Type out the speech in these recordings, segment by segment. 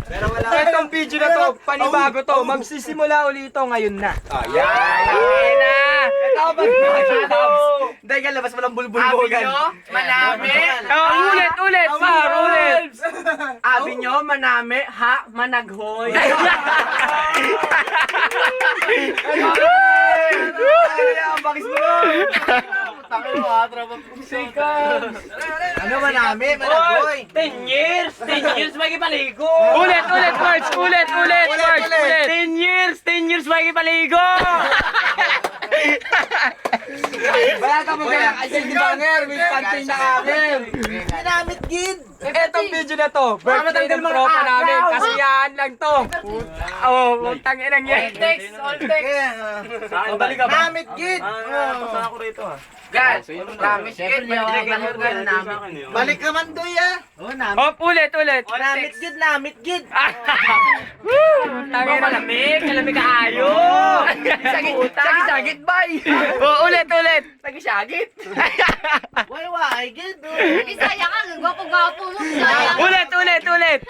Pero wala. Itong video na to, panibago to. Magsisimula ulit ito ngayon na. Ayan na! Ito ba? Dahil ka labas mo lang bulbul-bugan. Manami! Ulit, par, ulit. Abi nyo, manami, ha, managhoy. Ang bakis mo lang. Tangin mo ha, tropa. Ano manami? Managoy. 10 years! 10 years magipaligo! Ulit, March! Ulit! 10 years makikipaligo! Wala ka mo kaya kasi di banger, may panting na hanger. Ginamit gid! Etong video na to, birthday ng tropa namin. Kasiyahan lang to. Utang inang yan. All text! Balik ka ba? Namit gid! Pasan ako rito ha. Guys, namit gid! Balik naman doy ah! Hop, ulit! Namit gid! Tangin na. Malamig kaayo! Sagit-sagit, bay! Ulit! Sagit-sagit! Why gid! Bisaya ka, gwapo-gwapo mo. Bisaya. Ulit!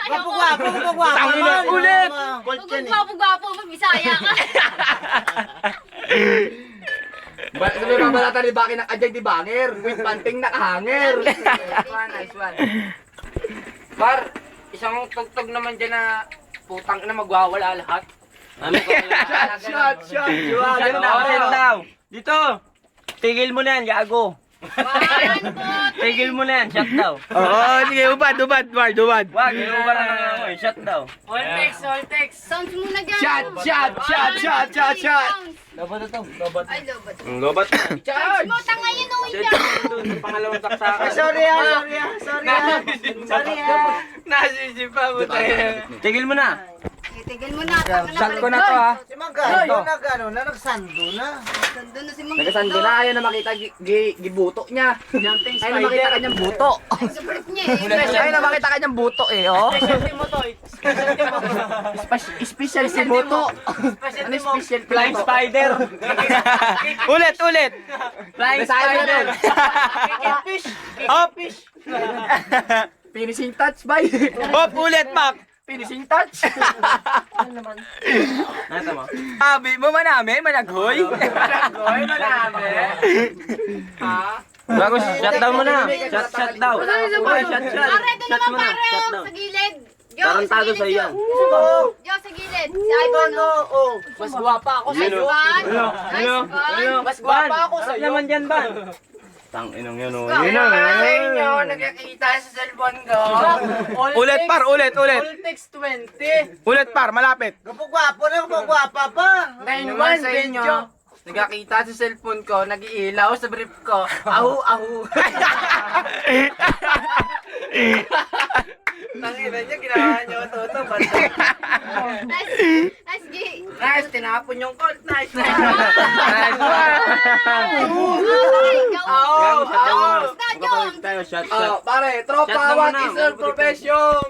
Gwapo-gwapo Tangin na, ulit! Gwapo-gwapo mo, Bisaya ka. Sabi mga balata ni Baki ng adyag di banger, with panting nakahanger. Nice one. Bar, isang tugtog naman dyan na putang na magwawala lahat. Shot! Ganun daw! Dito! Tigil mo na yan, gago! Tigil mo na yan, shut daw! Oo, sige, ubad! Wag, inuuban na shut daw! All text! Sounds muna dyan. Shot! Lobat na to, Ay, lobat. Lobat na! Sounds mo, tanga yun, uwi dyan. Pangalawang saksakan. Sorry Nasisipa mo tayo. Tigil mo na! Tigil mo na. tanga Shot ko na to balik. ha. Si Mangga, nagsando na. Nandun na si Mang. Nagkasando na, ayaw na makita gibuto niya. Ayaw na makita kanyang buto. Support niya eh. Ayaw na makita kanyang buto eh, oh. Specialty mo to. Special si buto. Ano special? Flying spider! Ulit! Flying spider! Fish! Hop! Finishing touch, bye. Hop! Ulit, Mac! Finishing touch. Nata mo? Abi mo manami, managhoy! Manami! Ha? Bago, shut down mo na! Shut down! Pare, doon Shut naman mo na! pare, Shut oh, down! sa gilid. Yo, Tarantado sa sa gilid, iyan. Yo, sa gilid. Si Ivan, oh. Mas guwapa ako Nice sa'yo. one. Nice one. Mas guwapa ako Ban! sa'yo. naman dyan, Ban! Tang inong yan, oh. Yun Yun na, Sa inyo, nagkakita sa cellphone ko. Ulit, par! Ulit! All text 20. Ulit, par! Malapit! Gwapo pa. 9-1 sa inyo. video. Nagkakita sa cellphone ko, nag-iilaw sa brief ko. Ahu. Tangina niya, ginawa niyo ito. Nice game. Nice, tinapon yung colt. Nice. Nice one! Oh, Shut down mo na. Stadium. Tayo, shut. Pare, tropa, Shut down mo what na. is your profession?